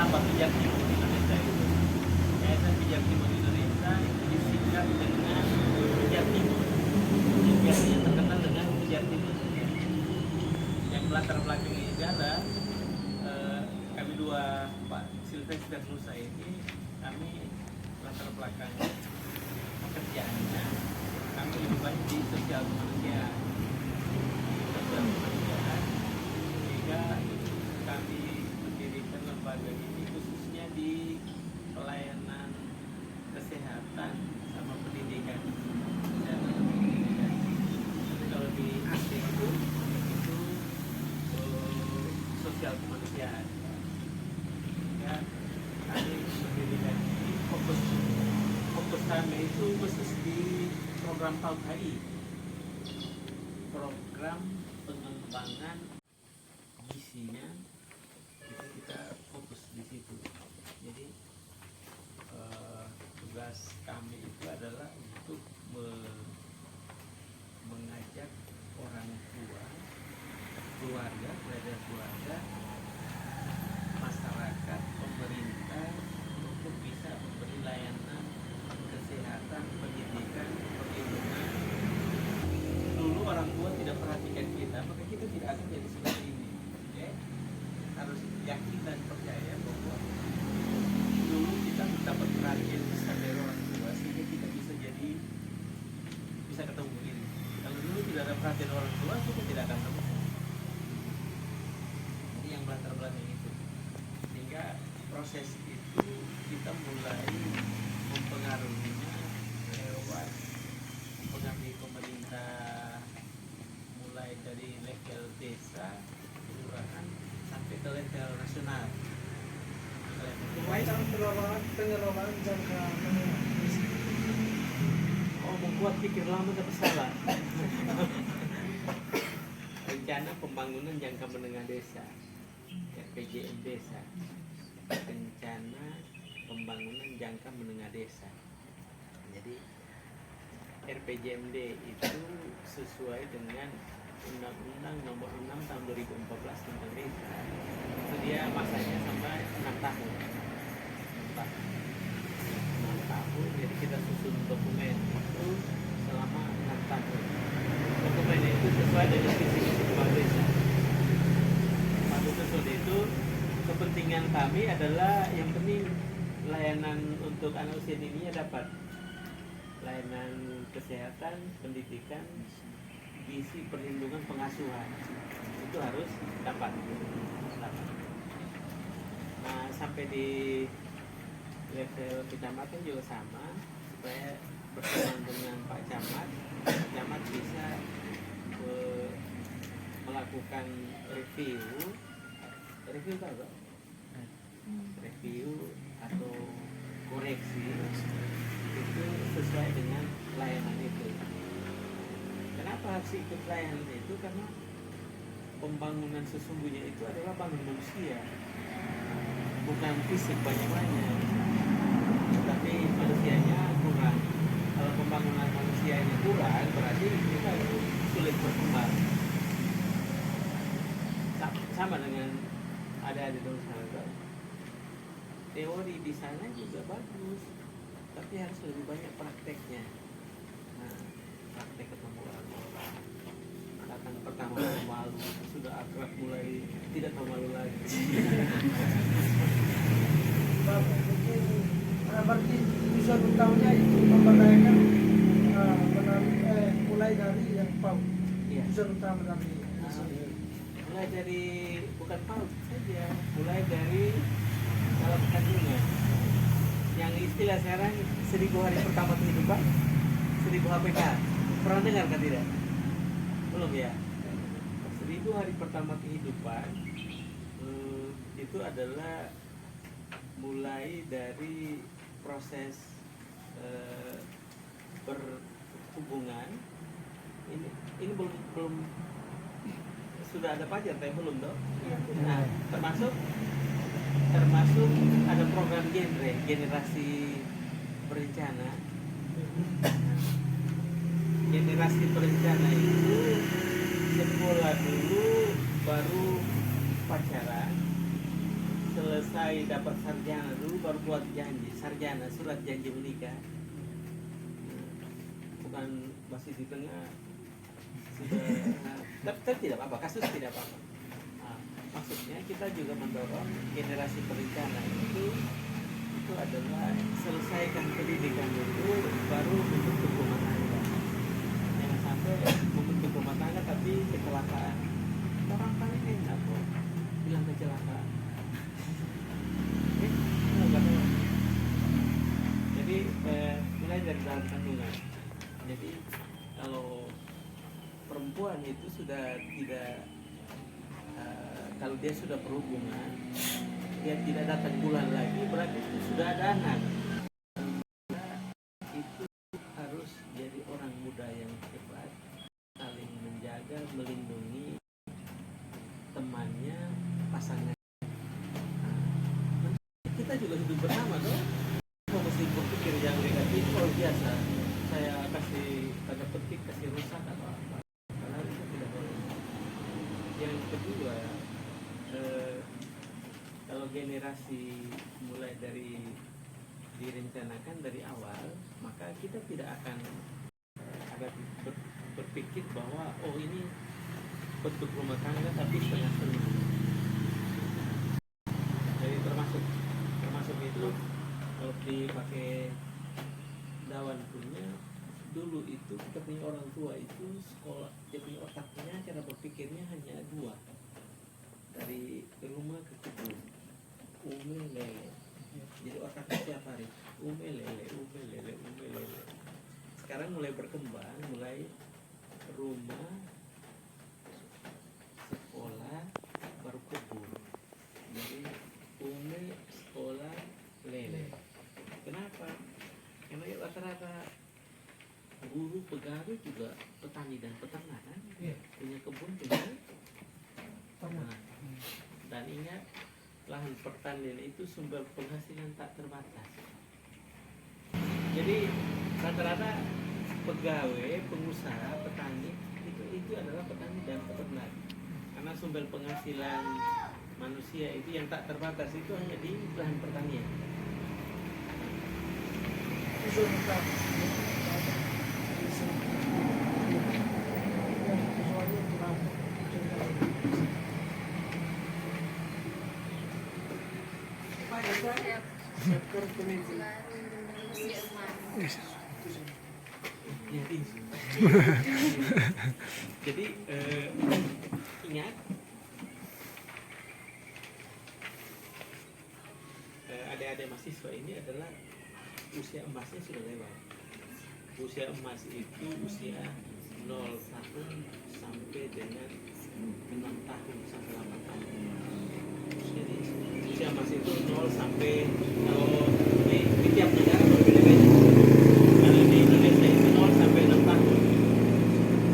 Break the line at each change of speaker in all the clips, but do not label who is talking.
nama Bijak Timur Indonesia itu. Yayasan Bijak Timur Indonesia itu disingkat dengan Bijak Timur. Yang biasanya terkenal dengan Bijak Timur. Yang latar belakangnya adalah kami dua Pak Sylvester Nusa ini, kami latar belakang pekerjaannya kami lebih banyak di sosial kemanusiaan, sehingga kami mendirikan lembaga ini khususnya di pelayanan kesehatan sama pendidikan. Dan kalau di asing itu sosial kemanusiaan. Ya, kami mendirikan ini fokus kami itu khusus di program PAUD HI, program pengembangan gizinya, itu kita fokus di situ. Jadi tugas kami itu adalah untuk mengajak orang tua, keluarga, masyarakat, pemerintah untuk bisa memberi layanan kesehatan, pendidikan, perlindungan. Dulu orang tua tidak perhatikan kita, maka kita tidak akan jadi seperti ini. Ya? Harus yakin dan percaya bahwa dulu kita mendapat perhatian besar dari orang tua sehingga kita bisa ketemu ini. Kalau dulu tidak ada perhatian orang tua, kita tidak akan ketemu. Jadi yang latar belakang itu, sehingga proses itu kita mulai mempengaruhinya lewat mempengaruhi pemerintah, mulai dari level desa, kelurahan sampai ke level nasional.
Mulai dalam pengelolaan jangka menengah.
Oh, membuat pikir lama tapi salah. Rencana pembangunan jangka menengah desa, RPJM desa. Rencana pembangunan jangka menengah desa. Jadi RPJMD itu sesuai dengan Undang-Undang Nomor 6 Tahun 2014 tentang desa. Itu dia masanya sampai 6 tahun. 6 tahun. Jadi kita susun dokumen itu selama 6 tahun. Dokumen itu sesuai dengan visi-misi kepala desa. Pada susun itu kepentingan kami adalah yang penting layanan untuk anak usia dini dapat, layanan kesehatan, pendidikan, gizi, perlindungan, pengasuhan itu harus dapat. Nah, sampai di level kecamatan juga sama, supaya berteman dengan Pak Camat bisa melakukan review apa? Review atau koreksi itu sesuai dengan layanan itu. Kenapa harus ikut layanan itu? Karena pembangunan sesungguhnya itu adalah bangun manusia, bukan fisik banyak-banyak, tapi manusianya kurang. Kalau pembangunan manusianya kurang, berarti kita sulit berkembang. Sama dengan ada di sana. Teori di sana juga bagus, tapi harus lebih banyak prakteknya. Nah, praktek ketemu orang-orang, datang pertama malu, sudah akrab mulai tidak tahu malu lagi.
Berarti tujuan utamanya itu memberdayakan mulai dari yang PAUD.
Iya.
Tujuan utama dari
Mulai dari bukan PAUD saja, mulai dari dalam kandungan. Yang istilah sekarang 1000 hari pertama kehidupan, 1000 HPK. Pernah dengar kan tidak? Belum ya? 1000 hari pertama kehidupan itu adalah mulai dari proses berhubungan. Ini belum sudah ada pajar tapi belum dong. Nah, termasuk ada program generasi berencana. Generasi berencana itu sekolah dulu baru pacaran, selesai selesai dapat sarjana dulu baru buat janji, sarjana surat janji menikah. Bukan masih di tengah sudah, tapi tidak apa-apa, kasus tidak apa-apa. Nah, maksudnya kita juga mendorong generasi berencana itu adalah selesaikan pendidikan dulu baru membentuk rumah tangga. Jangan sampai membentuk rumah tangga tapi kecelakaan. Orang paling enak kok bilang kecelakaan. Jadi mulai dari dalam kandungan. Jadi kalau perempuan itu sudah tidak kalau dia sudah berhubungan, dia tidak datang bulan lagi, berarti itu sudah ada anak. Itu harus jadi orang muda yang hebat, saling menjaga, melindungi temannya, pasangan. Kita juga hidup bersama dong. Kalau mesti berpikir yang negatif, kalau biasa saya kasih tanda petik, kasih rusak atau apa, karena itu tidak boleh. Yang kedua, kalau generasi mulai dari direncanakan dari awal, maka kita tidak akan ada berpikir bahwa oh ini bentuk rumah tangga tapi setengah-setengah. Jadi termasuk itu kalau dipakai dawan punya dulu itu kita punya orang tua itu sekolah, dia punya otaknya, cara berpikirnya hanya dua, dari rumah ke kebun, ume lele. Jadi otaknya setiap hari ume lele. Sekarang mulai berkembang, mulai rumah, sekolah, baru kebun. Jadi ume, sekolah, lele. Kenapa? Karena rata-rata guru pegawai juga petani dan peternak kan, punya kebun, punya ternak. Dan ingat, lahan pertanian itu sumber penghasilan tak terbatas. Jadi rata-rata pegawai, pengusaha, petani itu adalah petani dan peternak. Karena sumber penghasilan manusia itu yang tak terbatas itu hanya di lahan pertanian. Jadi ingat, adik-adik mahasiswa ini adalah usia emasnya sudah lewat. Usia emas itu usia 0 tahun sampai dengan 6 tahun sampai 8 tahun. Jadi usia emas itu 0 sampai, kalau di tiap negara berbeda-beda. Kalau di Indonesia itu 0 sampai 6 tahun.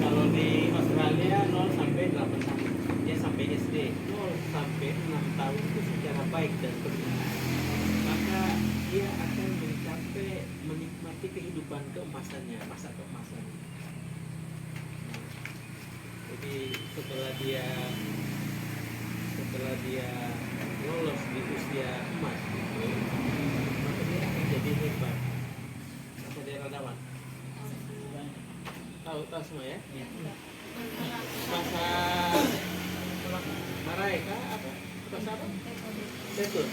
Kalau di Australia 0 sampai 8 tahun. Dia sampai SD 0 sampai 6 tahun itu secara baik dan benar. Maka dia akan mencapai menikmati kehidupan keemasannya, masa keemasan. Jadi setelah dia lolos di usia emas itu, maka dia akan jadi hebat. Masa daerah Dawan. Tahu semua ya? Masa Maraika apa? Masa apa? Betul.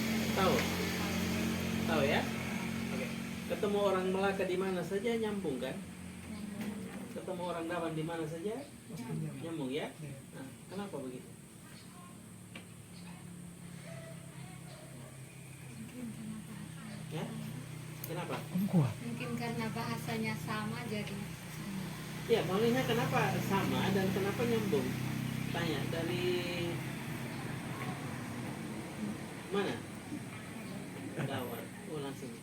Tahu ya? Oke. Ketemu orang Melaka di mana saja nyambung kan? Ketemu orang Dawan di mana saja nyambung ya? Nah, kenapa begitu? Ya? Kenapa?
Mungkin karena bahasanya sama jadi.
Ya, maunya kenapa sama dan kenapa nyambung? Tanya dari mana? Dawan. Oh, langsung.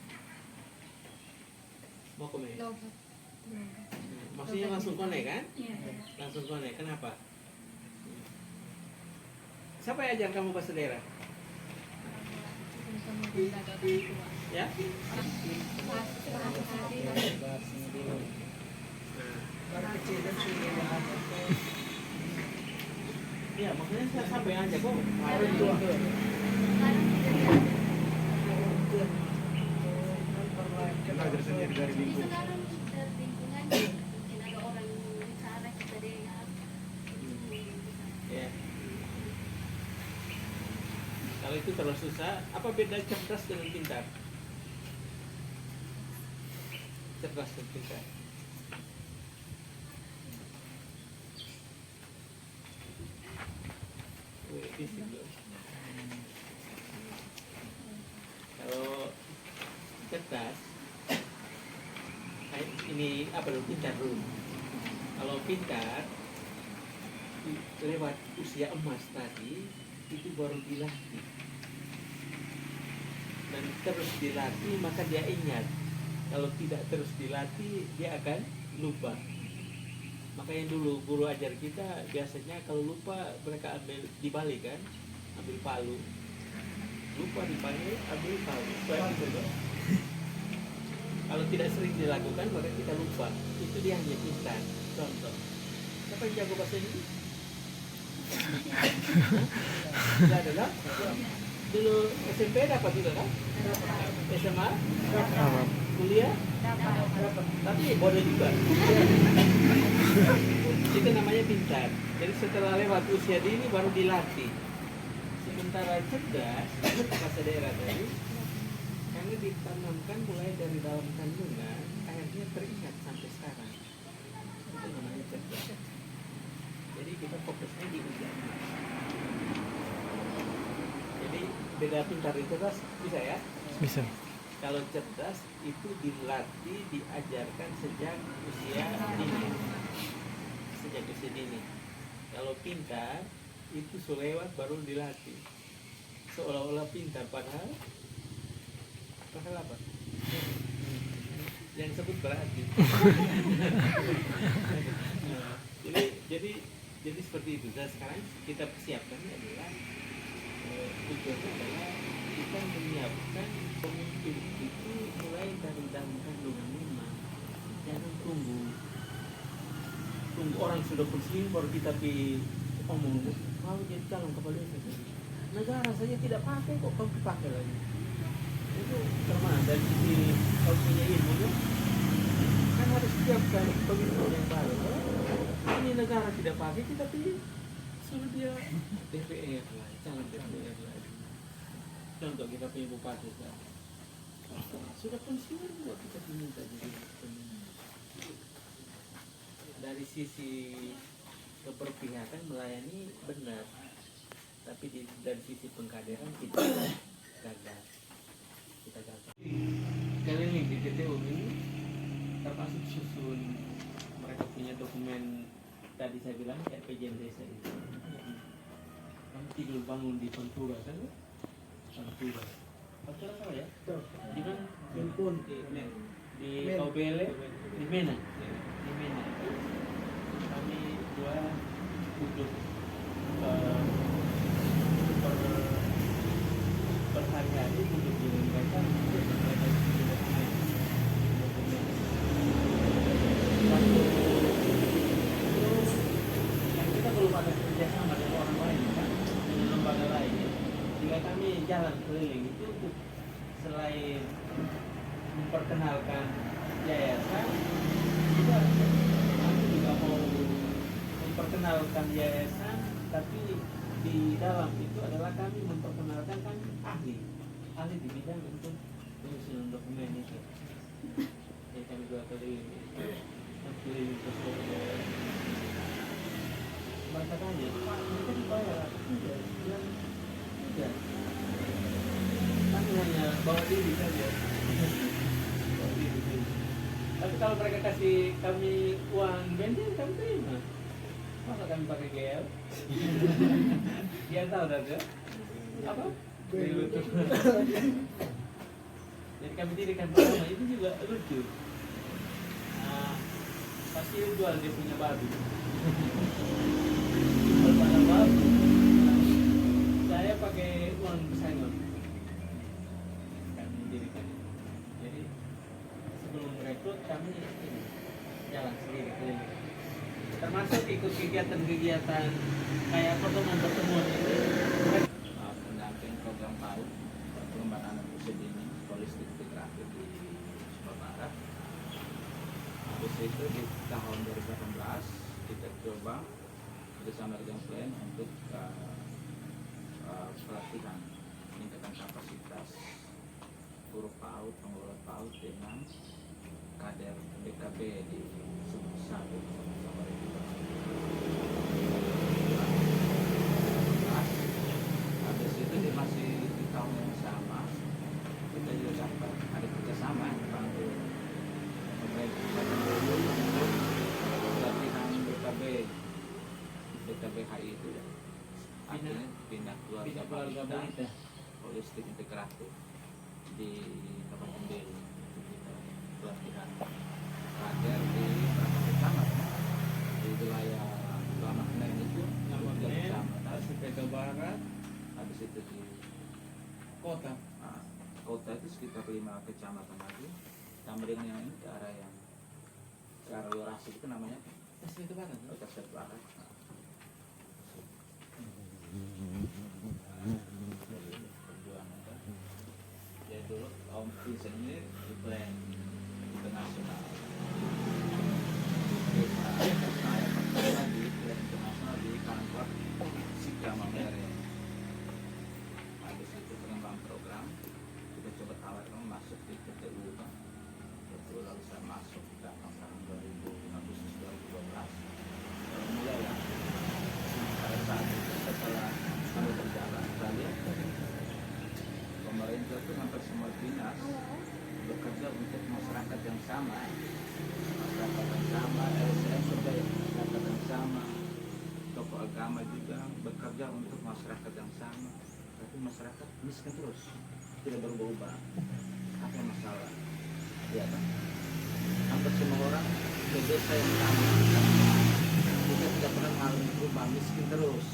Mau komen?
Logat.
Maksudnya langsung konek kan?
Iya.
Langsung konek. Kenapa? Siapa yang ajar kamu bahasa daerah? Ya? Iya, maksudnya saya sampai aja kok. Harus
Iya. Memperlainkan
Kita belajar sendiri dari lingkungan.
Sekarang dari lingkungannya mungkin ada orang bicara kita dengar.
Ya. Kalau itu terlalu susah, apa beda cerdas dengan pintar? Cerdas dan pintar. Wih, fisik loh. Kalau cerdas, ini apa dulu, pintar dulu. Kalau pintar, lewat usia emas tadi itu baru dilatih, dan terus dilatih maka dia ingat. Kalau tidak terus dilatih dia akan lupa. Makanya dulu guru ajar kita biasanya kalau lupa mereka ambil dibalik kan, ambil palu, lupa dibalik ambil palu supaya gitu loh. Kalau tidak sering dilakukan maka kita lupa. Itu dia hanya pintar. Contoh, siapa yang jago bahasa Inggris? Tidak ada kan? Dulu SMP dapat juga kan? SMA? Kuliah? Tapi bodoh juga. Itu namanya pintar. Jadi setelah lewat usia dini baru dilatih. Sementara cerdas, bahasa daerah tadi, karena ditanamkan mulai dari dalam kandungan, akhirnya teringat sampai sekarang. Itu namanya cerdas. Jadi kita fokusnya di usia emas. Jadi beda pintar dan cerdas bisa ya?
Bisa.
Kalau cerdas itu dilatih, diajarkan sejak usia dini. Sejak usia dini. Kalau pintar itu selewat baru dilatih. Seolah-olah pintar padahal apa? Yang sebut berarti. jadi seperti itu. Dan sekarang kita persiapkan adalah tujuannya adalah kita menyiapkan pemimpin itu mulai dari dalam kandungan memang. Jangan tunggu orang sudah pensiun baru kita omong mau jadi calon kepala desa. Negara saja tidak pakai kok kamu pakai lagi. Itu termasuk dari sisi kalau punya ilmunya kan harus siapkan pemimpin yang baru. Ini negara tidak pakai kita pilih suruh dia DPR lah, calon DPR lagi. Contoh kita punya bupati kan, sudah pensiun juga kita diminta jadi pemimpin. Dari sisi keberpihakan melayani benar, tapi dari sisi pengkaderan kita gagal. Kali ini di TTU ini termasuk susun mereka punya dokumen tadi saya bilang RPJM desa itu. Kami tinggal bangun di Pantura kan? Pantura. Pantura salah ya? Di mana?
Milpun.
Di Kaubele, di Mena. Di Mena itu kami buat untuk per hari-hari untuk menyampaikan yang kita belum ada kerjasama dengan orang lain kan, dengan lembaga lain. Jika kami jalan keliling itu untuk selain memperkenalkan yayasan, juga kami juga mau memperkenalkan yayasan, tapi di dalam itu adalah kami memperkenalkan kami ahli di bidang untuk penyusunan dokumen itu. Jadi kami juga keliling ke Solo. Mereka tanya, Pak, mereka dibayar atau tidak? Bilang, tidak. Kami hanya bawa diri saja. Bawa diri saja. Tapi kalau mereka kasih kami uang bensin, kami terima. Masa kami pakai GL? Dia tahu dah ke? Apa? Jadi kami dirikan pertama itu juga lucu. Nah, pasti dia jual dia punya babi. Kalau pada babi, saya pakai uang pesangon. Kami dirikan. Jadi sebelum rekrut kami ini, jalan sendiri keliling. Termasuk ikut kegiatan-kegiatan kayak pertemuan-pertemuan ini.
Pendamping program PAUD, pengembangan anak usia dini,
pelatihan meningkatkan kapasitas guru PAUD, pengelola PAUD dengan kader BKB di Sumut 1 sama habis itu dia masih di tahun yang sama kita juga dapat ada kerjasama bantu pemerintah untuk pelatihan BKBHI itu ya akhirnya pindah keluarga balita holistik integratif di Kabupaten Belu kita pelatihan kader di beberapa kecamatan di wilayah Lamak Nen itu
Lamak
tiga
Nen,
kecamatan.
Asipeka Barat,
Habis itu di
kota.
kota itu sekitar 5 kecamatan lagi sama dengan yang ini ke arah Lorasi itu namanya
Asipeka Barat.
kota Barat. Perjuangan kan. Ya dulu Om Vincent ini di plan internasional. Saya pertama di plan internasional di kantor Sika Mamere. Habis itu pengembangan program kita coba tawarkan masuk di PTU kan. Betul lalu saya masuk di tahun 2000 Agustus 2012. Mulai ya. Pada saat itu setelah kami berjalan, kita lihat pemerintah itu hampir semua dinas bekerja untuk masyarakat yang sama, LSM juga masyarakat yang sama, tokoh agama juga bekerja untuk masyarakat yang sama, tapi masyarakat miskin terus, tidak berubah-ubah. Apa masalah? Ya kan? Hampir semua orang ke desa yang sama, kita tidak pernah mengalami perubahan, miskin terus.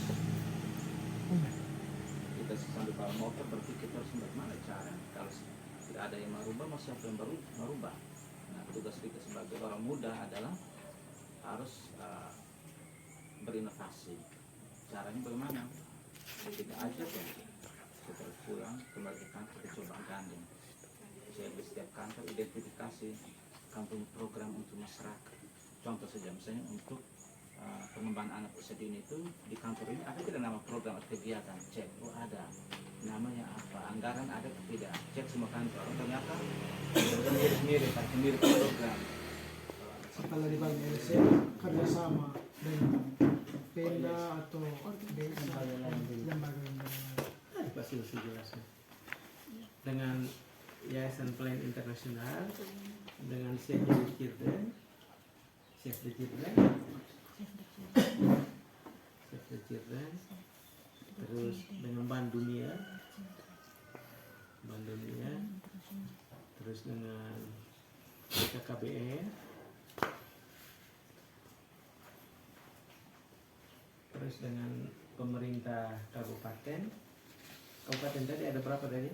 Kita sambil bawa motor berpikir terus bagaimana cara kalau tidak ada yang merubah, masih siapa yang merubah. Nah, tugas kita sebagai orang muda adalah harus berinovasi. Caranya bagaimana? Kita aja kan, kita pulang kembali ke kantor, kita coba gandeng. Saya di setiap kantor identifikasi kampung program untuk masyarakat. Contoh saja misalnya untuk pengembangan anak usia dini itu di kantor ini ada tidak nama program atau kegiatan, cek, oh ada, namanya apa, anggaran ada atau tidak, cek semua kantor, ternyata mirip-mirip, tapi mirip program.
Setelah dibagi LSM kerjasama dengan Pemda atau desa lembaga yang
Pasti harus dijelaskan. Dengan Yayasan Plan Internasional, dengan Save the Children, terus dengan Bank Dunia, terus dengan BKKBN, terus dengan pemerintah kabupaten. Kabupaten tadi ada berapa tadi?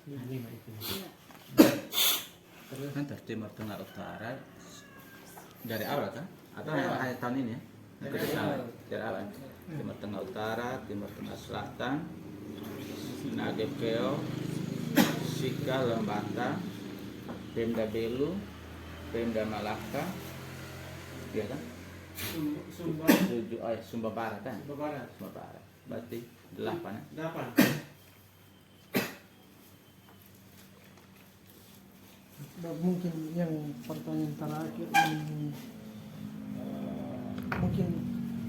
5 itu. Terus
Kan Timur Tengah Utara dari awal kan? Atau hanya tahun ini ya? Dari awal. Timur Tengah Utara, Timur Tengah Selatan, Nagekeo, Sika, Lembata, Pemda Belu, Pemda Malaka, ya kan? Sumba Barat kan? Sumba Barat. Berarti 8 ya?
8.
mungkin yang pertanyaan terakhir ini mungkin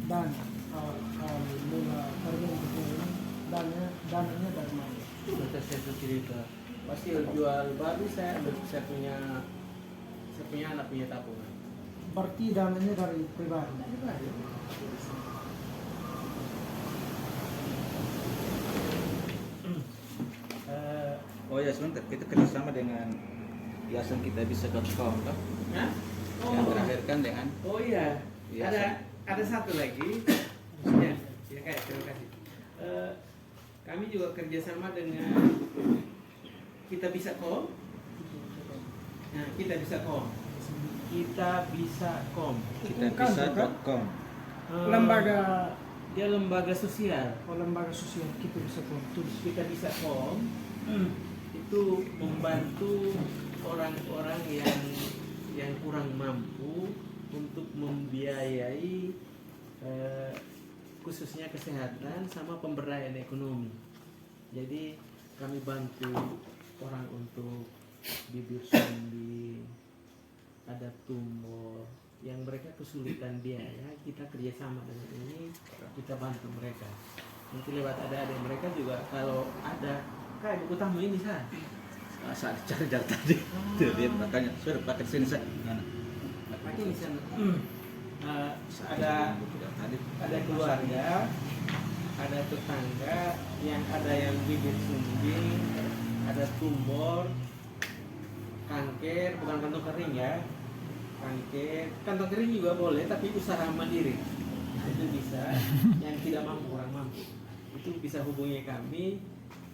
dana awal mula organisasi ini dananya dari mana?
Kita saya cerita. Pasti jual baru saya punya anak punya tabungan.
Berarti dananya dari pribadi.
Oh ya sebentar, kita kerjasama dengan Yayasan Kita Bisa.com kan?
Hah?
Yang terakhir kan dengan
Oh iya.
Yayasan.
Ada satu lagi. Ya kayak terima kasih. Kami juga kerjasama dengan Kita Bisa.com. Nah, Kita Bisa.com. Kita Bisa.com.
kitabisa.com.
Lembaga
Dia lembaga sosial.
lembaga sosial kita bisa tulis.
Kita Bisa.com itu membantu orang-orang yang kurang mampu untuk membiayai khususnya kesehatan sama pemberdayaan ekonomi. Jadi kami bantu orang untuk bibir sumbi, ada tumor, yang mereka kesulitan biaya, kita kerjasama dengan ini, kita bantu mereka. Nanti lewat adik-adik mereka juga kalau ada kayak buku tamu ini San.
Saat cari dari tadi, tuh lihat makanya sudah pakai sini saya.
Pakai di sana. Ada keluarga, ada tetangga yang ada yang bibir sumbing, ada tumor, kanker, bukan kantong kering ya, kanker, kantong kering juga boleh tapi usaha mandiri itu bisa. Yang tidak mampu, kurang mampu, itu bisa hubungi kami,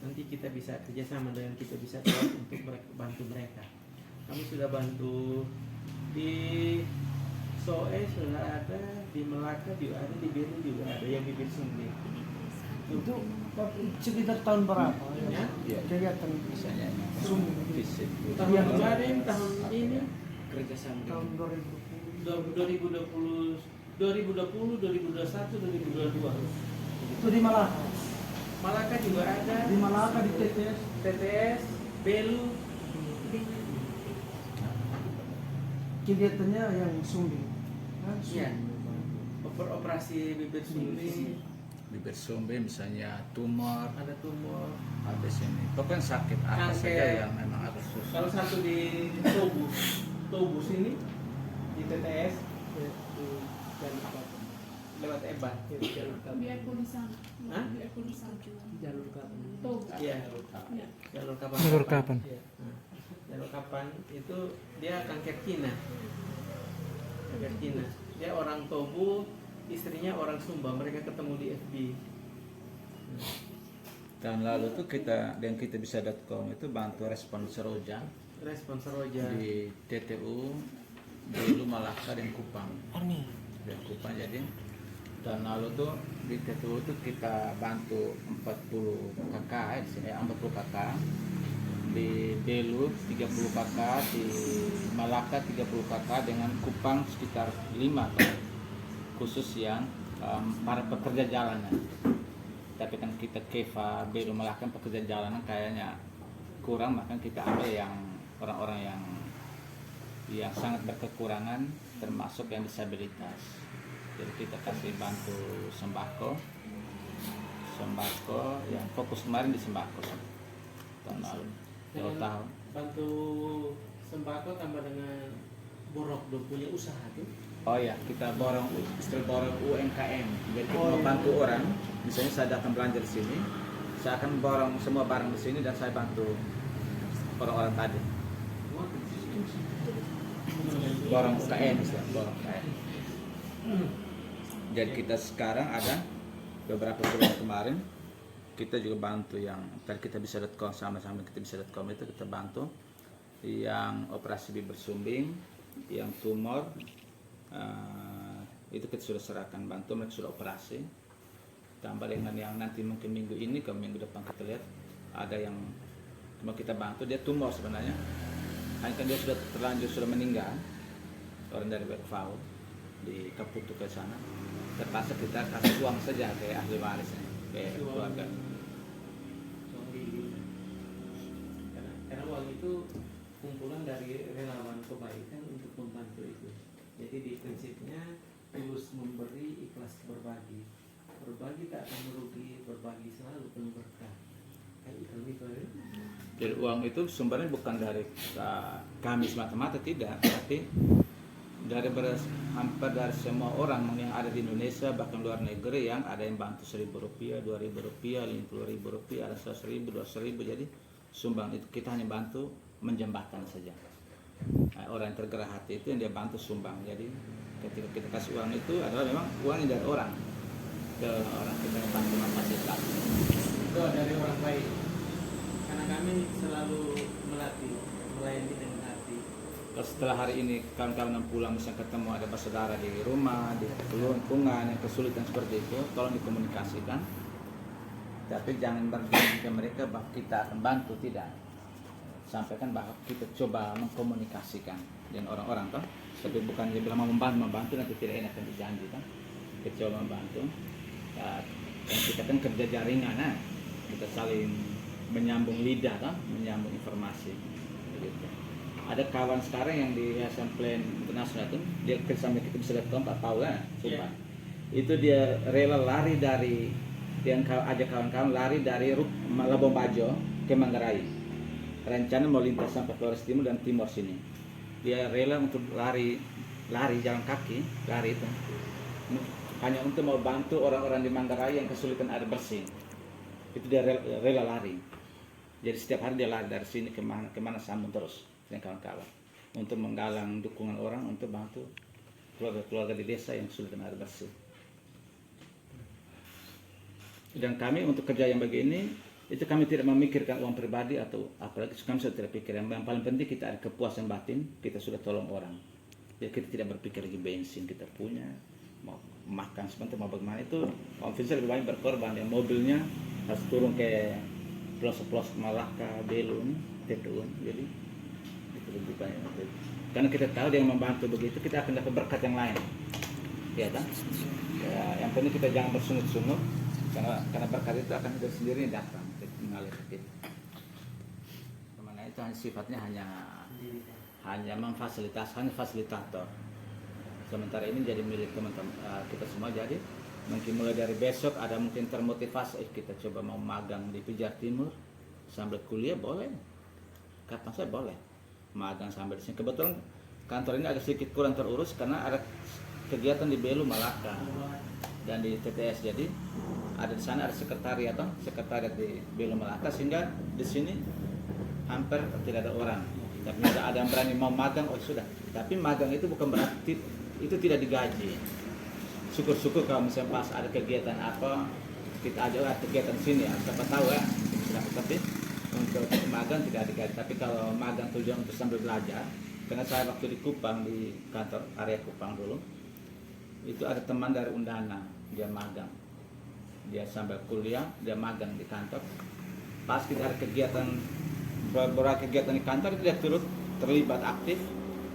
nanti kita bisa kerjasama dengan kita bisa untuk bantu mereka. Kami sudah bantu di Soe sudah ada, di Melaka juga ada, di Belu juga ada yang bibir sumbing.
Itu sekitar tahun berapa
Ya?
ya kegiatan
Misalnya
sumber
fisik.
Tahun kemarin, tahun ini,
Kerjasama.
tahun
2020, 2021, 2022.
itu di Malaka.
Malaka juga ada,
Di Malaka di TTS.
TTS, Belu,
Kegiatannya yang sumbing. Kan,
iya. Operasi bibir sumbing,
Bibir sumbing misalnya tumor,
ada tumor.
ada sini. Pokoknya sakit apa
Kanker.
saja yang memang harus susah.
Kalau satu di Tobus ini di TTS, dan lewat EBA,
Biar tulisan.
Hah?
Biar tulisan.
jalur kapan?
Tuh.
iya.
Ya.
Jalur kapan?
Jalur kapan?
Iya. Jalur kapan itu dia kanker Cina. Kanker Cina. Dia orang Tobu, istrinya orang Sumba. Mereka ketemu di FB.
Tahun lalu tuh kita dan kita bisa.com itu bantu respon Seroja
Respon Seroja.
di TTU Belu, Malaka dan Kupang. Dan Kupang jadi tahun lalu tuh di TTU tuh kita bantu 40 kakak di sini 40 kakak, di Belu 30 kakak, di Malaka 30 kakak, dengan Kupang sekitar 5 kan, khusus yang para pekerja jalanan. Tapi kan kita Keva Belu Malaka pekerja jalanan kayaknya kurang, maka kita ambil yang orang-orang yang sangat berkekurangan, termasuk yang disabilitas. Jadi kita kasih bantu sembako yang fokus kemarin di sembako tahun lalu. Kalau tahun
Bantu sembako tambah dengan borok dong punya usaha tuh.
oh ya, kita borong UMKM. Jadi kita mau bantu orang, misalnya saya datang belanja di sini, saya akan borong semua barang di sini dan saya bantu orang-orang tadi. Borong UKM, misalnya borong UKM. Jadi kita sekarang ada beberapa bulan kemarin kita juga bantu yang tadi kita bisa.com, sama-sama kita bisa.com itu kita bantu yang operasi bibir sumbing, yang tumor, itu kita sudah serahkan bantu, mereka sudah operasi. Tambah dengan yang nanti mungkin minggu ini ke minggu depan kita lihat ada yang mau kita bantu, dia tumor sebenarnya, hanya kan dia sudah terlanjur sudah meninggal, orang dari WFAO di Kaputu ke sana. Terpaksa kita kasih uang saja ke ahli warisnya, ke keluarga.
Karena uang itu kumpulan dari relawan kebaikan untuk membantu itu. Jadi di prinsipnya tulus memberi, ikhlas berbagi. Berbagi tak akan merugi, berbagi selalu penuh berkah. Kayak itu ya.
Jadi uang itu sumbernya bukan dari kami semata-mata, tidak, tapi dari hampir dari semua orang yang ada di Indonesia, bahkan luar negeri, yang ada yang bantu Rp1.000, Rp2.000, Rp50.000, ada Rp100.000, Rp200.000. Jadi sumbang itu kita hanya bantu menjembatkan saja. Nah, orang yang tergerak hati itu yang dia bantu sumbang. Jadi ketika kita kasih uang itu adalah memang uangnya dari orang ke orang kita yang bantu memfasilitasi.
Itu dari orang baik. Karena kami selalu melatih, melayani dengan hati.
Kalau setelah hari ini kawan-kawan pulang, misalnya ketemu ada saudara di rumah, di lingkungan yang kesulitan seperti itu, tolong dikomunikasikan. Tapi jangan berjanji ke mereka bahwa kita akan bantu, tidak. Sampaikan bahwa kita coba mengkomunikasikan dengan orang-orang, kan? Tapi bukan dia bilang mau membantu nanti tidak enak, kan dijanji, kan? Kita coba membantu. Dan kita kan kerja jaringan, nah. kita saling menyambung lidah kan, menyambung informasi begitu. Ada kawan sekarang yang di Yayasan Plan Internasional itu dia kerjasama kita bisa lihat Pak Paul kan, sumpah. Itu dia rela lari dari dia ajak kawan-kawan lari dari Labuan Bajo ke Manggarai. Rencana mau lintas sampai Flores Timur dan Timur sini. Dia rela untuk lari jalan kaki, lari itu hanya untuk mau bantu orang-orang di Manggarai yang kesulitan air bersih. Itu dia rela lari. Jadi setiap hari dia lari dari sini kemana sambung terus dengan kawan-kawan untuk menggalang dukungan orang untuk bantu keluarga-keluarga di desa yang kesulitan air bersih. Dan kami untuk kerja yang begini itu kami tidak memikirkan uang pribadi atau apalagi kami sudah tidak pikir. Yang paling penting kita ada kepuasan batin, kita sudah tolong orang. Jadi kita tidak berpikir lagi bensin kita punya, mau makan sebentar mau bagaimana. Itu Om Vincent lebih banyak berkorban, yang mobilnya harus turun ke pelosok-pelosok Malaka, Belun, Tetuan. Jadi itu lebih banyak. Karena kita tahu dia yang membantu begitu, kita akan dapat berkat yang lain. Ya kan? Ya, yang penting kita jangan bersungut-sungut, karena berkat itu akan dari sendiri datang mengalir ke kita. Karena itu sifatnya hanya fasilitator. Sementara ini jadi milik teman-teman kita semua. Jadi mungkin mulai dari besok ada mungkin termotivasi kita coba mau magang di Pijar Timur sambil kuliah boleh. Kapan saya boleh magang sambil di sini. Kebetulan kantor ini agak sedikit kurang terurus karena ada kegiatan di Belu Malaka dan di TTS. Jadi ada di sana ada sekretariat di Belu Malaka, sehingga di sini hampir tidak ada orang. Tapi ada yang berani mau magang, oh sudah. Tapi magang itu bukan berarti itu tidak digaji. Syukur-syukur kalau misalnya pas ada kegiatan apa kita ajak kegiatan sini ya, siapa tahu ya. Tapi untuk magang tidak digaji. Tapi kalau magang tujuan untuk sambil belajar, karena saya waktu di Kupang di kantor area Kupang dulu, itu ada teman dari Undana, dia magang, dia sambil kuliah, dia magang di kantor. Pas kita ada kegiatan beberapa kegiatan di kantor itu dia terlibat aktif.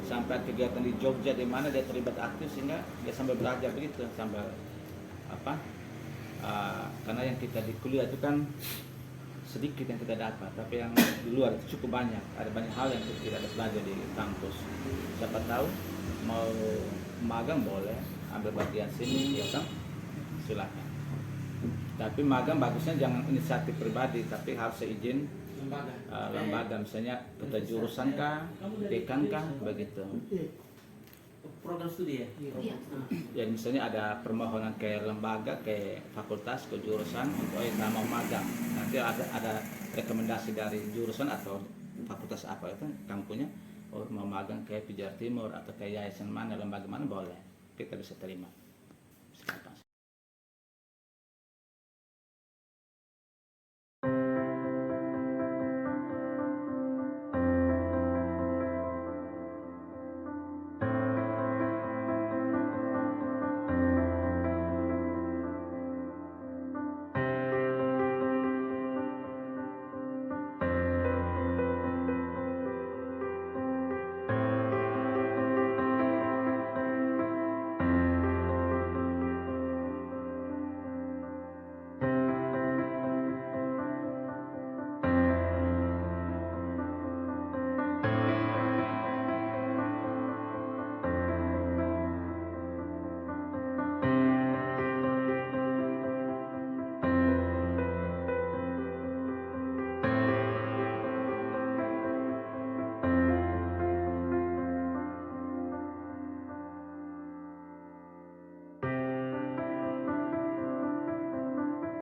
Sampai kegiatan di Jogja di mana dia terlibat aktif, sehingga dia sambil belajar begitu sambil karena yang kita di kuliah itu kan sedikit yang kita dapat, tapi yang di luar itu cukup banyak. Ada banyak hal yang kita tidak belajar di kampus. Siapa tahu mau magang boleh ambil bagian sini ya kan, silakan. Tapi magang bagusnya jangan inisiatif pribadi, tapi harus seizin lembaga, misalnya ketua jurusan kah, dekan kah, begitu.
Program studi ya?
Iya.
Ya misalnya ada permohonan ke lembaga, ke fakultas, ke jurusan untuk mau magang. Nanti ada rekomendasi dari jurusan atau fakultas apa itu kamu punya, mau magang ke Pijar Timur atau ke yayasan mana, lembaga mana boleh, kita bisa terima.